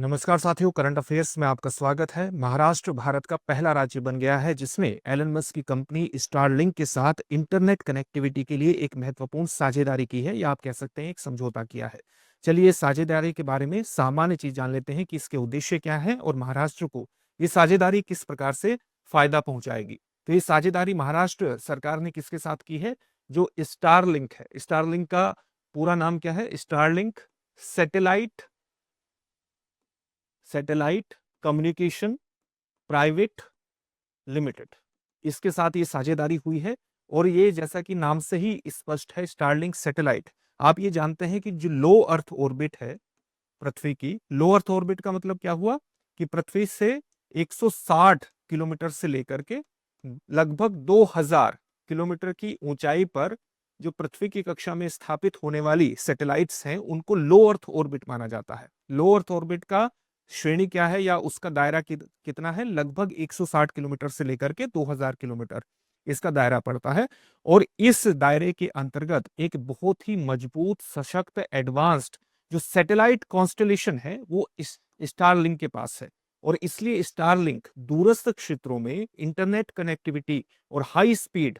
नमस्कार साथियों, current affairs में आपका स्वागत है। महाराष्ट्र भारत का पहला राज्य बन गया है जिसने एलन मस्क की कंपनी स्टारलिंक के साथ इंटरनेट कनेक्टिविटी के लिए एक महत्वपूर्ण साझेदारी की है, या आप कह सकते हैं एक समझौता किया है। चलिए इस साझेदारी के बारे में सामान्य चीज जान लेते हैं कि इसके उद्देश्य क्या है और महाराष्ट्र को ये साझेदारी किस प्रकार से फायदा पहुंचाएगी। तो ये साझेदारी महाराष्ट्र सरकार ने किसके साथ की है? जो स्टारलिंक है। स्टारलिंक का पूरा नाम क्या है? Starlink satellite satellite communication private limited, इसके साथ ये साझेदारी हुई है। और ये जैसा कि नाम से ही स्पष्ट है, स्टारलिंक सैटेलाइट। आप ये जानते हैं कि जो लो अर्थ ऑर्बिट है पृथ्वी की, लो अर्थ ऑर्बिट का मतलब क्या हुआ कि पृथ्वी से 160 किलोमीटर से लेकर के लगभग 2000 किलोमीटर की ऊंचाई पर जो पृथ्वी की कक्षा में स्थापित होने वाली सैटेलाइट्स हैं उनको लो अर्थ ऑर्बिट माना जाता है। लो अर्थ ऑर्बिट का श्रेणी क्या है या उसका दायरा कितना है? लगभग 160 किलोमीटर से लेकर के 2000 किलोमीटर इसका दायरा पड़ता है। और इस दायरे के अंतर्गत एक बहुत ही मजबूत, सशक्त, एडवांस्ड जो सैटेलाइट कॉन्स्टलेशन है वो इस स्टारलिंक के पास है। और इसलिए स्टारलिंक दूरस्थ क्षेत्रों में इंटरनेट कनेक्टिविटी और हाई स्पीड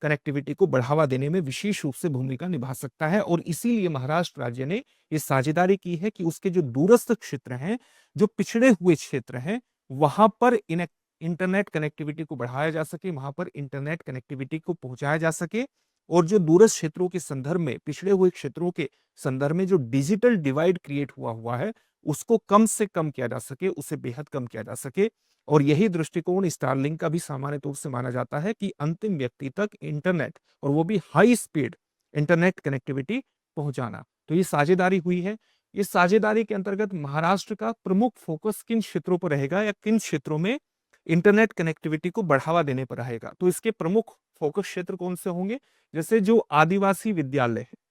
कनेक्टिविटी को बढ़ावा देने में विशेष रूप से भूमिका निभा सकता है। और इसीलिए महाराष्ट्र राज्य ने ये साझेदारी की है कि उसके जो दूरस्थ क्षेत्र हैं, जो पिछड़े हुए क्षेत्र हैं, वहां पर इंटरनेट कनेक्टिविटी को बढ़ाया जा सके, वहां पर इंटरनेट कनेक्टिविटी को पहुंचाया जा सके। और जो दूरस्थ क्षेत्रों के संदर्भ में, पिछड़े हुए क्षेत्रों के संदर्भ में जो डिजिटल डिवाइड क्रिएट हुआ है उसको कम से कम किया जा सके, उसे बेहद कम किया जा सके। और यही दृष्टिकोण स्टारलिंक का भी सामान्य तौर से माना जाता है कि अंतिम व्यक्ति तक इंटरनेट, और वो भी हाई स्पीड इंटरनेट कनेक्टिविटी पहुंचाना। तो ये साझेदारी हुई है। इस साझेदारी के अंतर्गत महाराष्ट्र का प्रमुख फोकस किन क्षेत्रों पर रहेगा या किन क्षेत्रों में इंटरनेट कनेक्टिविटी को बढ़ावा देने पर रहेगा? तो इसके प्रमुख फोकस क्षेत्र कौन से होंगे? जैसे जो आदिवासी विद्यालय है,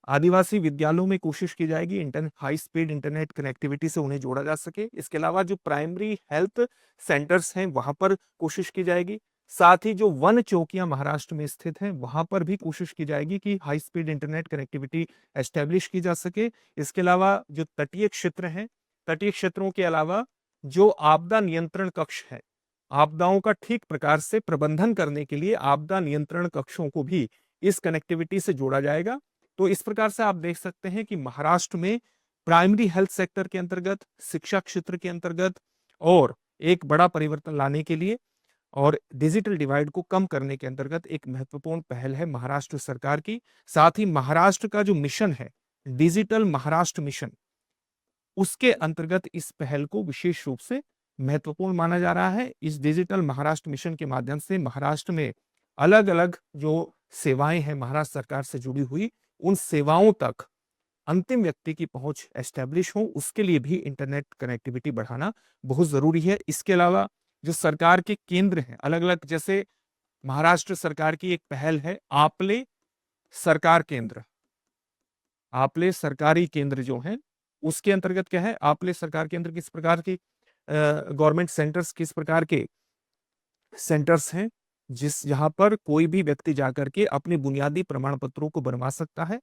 आदिवासी विद्यालयों में कोशिश की जाएगी internet, high speed internet connectivity से उन्हें जोड़ा जा सके। इसके अलावा जो प्राइमरी हेल्थ सेंटर्स हैं वहां पर कोशिश की जाएगी। साथ ही जो वन चौकियां महाराष्ट्र में स्थित हैं वहां पर भी कोशिश की जाएगी कि high speed internet connectivity establish की जा सके। इसके अलावा जो तटीय क्षेत्र हैं, तटीय क्षेत्रों के अलावा जो आपदा नियंत्रण कक्ष है, आपदाओं का ठीक प्रकार से प्रबंधन करने के लिए आपदा नियंत्रण कक्षों को भी इस कनेक्टिविटी से जोड़ा जाएगा। तो इस प्रकार से आप देख सकते हैं कि महाराष्ट्र में प्राइमरी हेल्थ सेक्टर के अंतर्गत, शिक्षा क्षेत्र के अंतर्गत, और एक बड़ा परिवर्तन लाने के लिए और डिजिटल डिवाइड को कम करने के अंतर्गत एक महत्वपूर्ण पहल है महाराष्ट्र सरकार की। साथ ही महाराष्ट्र का जो मिशन है, डिजिटल महाराष्ट्र मिशन, उसके अंतर्गत इस पहल को विशेष रूप से महत्वपूर्ण माना जा रहा है। इस डिजिटल महाराष्ट्र मिशन के माध्यम से महाराष्ट्र में अलग अलग जो सेवाएं हैं महाराष्ट्र सरकार से जुड़ी हुई, उन सेवाओं तक अंतिम व्यक्ति की पहुंच एस्टेब्लिश हो, उसके लिए भी इंटरनेट कनेक्टिविटी बढ़ाना बहुत जरूरी है। इसके अलावा जो सरकार के केंद्र हैं अलग अलग, जैसे महाराष्ट्र सरकार की एक पहल है आपले सरकार केंद्र, आपले सरकारी केंद्र जो हैं उसके अंतर्गत क्या है? आपले सरकार केंद्र किस प्रकार की गवर्नमेंट सेंटर्स, किस प्रकार के सेंटर्स हैं जिस जहां पर कोई भी व्यक्ति जाकर के अपने बुनियादी प्रमाण पत्रों को बनवा सकता है,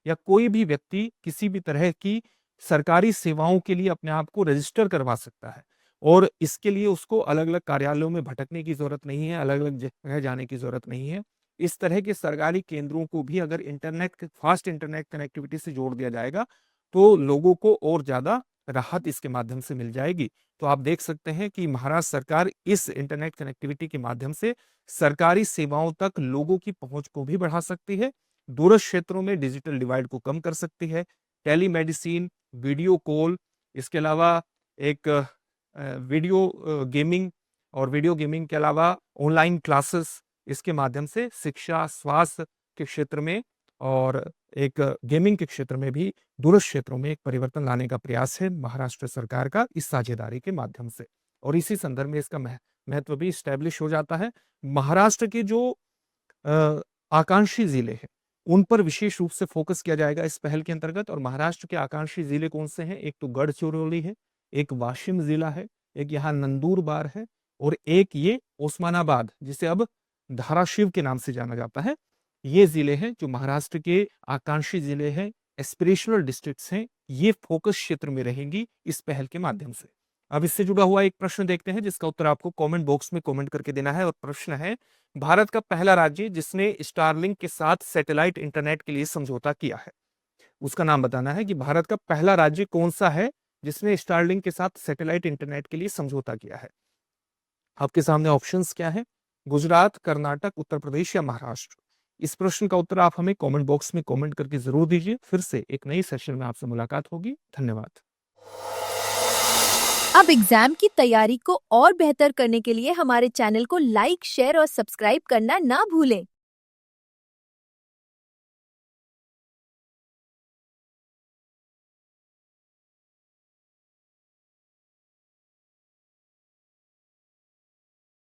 या कोई भी व्यक्ति किसी भी तरह की सरकारी सेवाओं के लिए अपने आप को रजिस्टर करवा सकता है। और इसके लिए उसको अलग अलग कार्यालयों में भटकने की जरूरत नहीं है, अलग अलग जगह जाने की जरूरत नहीं है। इस तरह के सरकारी केंद्रों को भी अगर इंटरनेट, फास्ट इंटरनेट कनेक्टिविटी से जोड़ दिया जाएगा तो लोगों को और ज्यादा राहत इसके माध्यम से मिल जाएगी। तो आप देख सकते हैं कि महाराष्ट्र सरकार इस इंटरनेट कनेक्टिविटी के माध्यम से सरकारी सेवाओं तक लोगों की पहुंच को भी बढ़ा सकती है, दूरस्थ क्षेत्रों में डिजिटल डिवाइड को कम कर सकती है। टेलीमेडिसिन, वीडियो कॉल, इसके अलावा एक वीडियो गेमिंग, और वीडियो गेमिंग के अलावा ऑनलाइन क्लासेस, इसके माध्यम से शिक्षा, स्वास्थ्य के क्षेत्र में और एक गेमिंग के क्षेत्र में भी दूरस्थ क्षेत्रों में एक परिवर्तन लाने का प्रयास है महाराष्ट्र सरकार का इस साझेदारी के माध्यम से। और इसी संदर्भ में इसका महत्व भी स्टैब्लिश हो जाता है। महाराष्ट्र के जो आकांक्षी जिले हैं उन पर विशेष रूप से फोकस किया जाएगा इस पहल के अंतर्गत। और महाराष्ट्र के आकांक्षी जिले कौन से हैं? एक तो गढ़चिरौली है, एक वाशिम जिला है, एक यहाँ नंदुरबार है, और एक ये ओस्मानाबाद, जिसे अब धाराशिव के नाम से जाना जाता है। ये जिले हैं जो महाराष्ट्र के आकांक्षी जिले हैं एस्पिरेशनल डिस्ट्रिक्ट्स हैं, ये फोकस क्षेत्र में रहेंगी इस पहल के माध्यम से। अब इससे जुड़ा हुआ एक प्रश्न देखते हैं जिसका उत्तर आपको कमेंट बॉक्स में कमेंट करके देना है और प्रश्न है, भारत का पहला राज्य जिसने स्टारलिंक के साथ सैटेलाइट इंटरनेट के लिए समझौता किया है, उसका नाम बताना है कि भारत का पहला राज्य कौन सा है जिसने स्टारलिंक के साथ सैटेलाइट इंटरनेट के लिए समझौता किया है। आपके सामने ऑप्शंस क्या है, गुजरात, कर्नाटक, उत्तर प्रदेश या महाराष्ट्र। इस प्रश्न का उत्तर आप हमें कमेंट बॉक्स में कमेंट करके जरूर दीजिए। फिर से एक नई सेशन में आपसे मुलाकात होगी। धन्यवाद। अब एग्जाम की तैयारी को और बेहतर करने के लिए हमारे चैनल को लाइक, शेयर और सब्सक्राइब करना ना भूलें।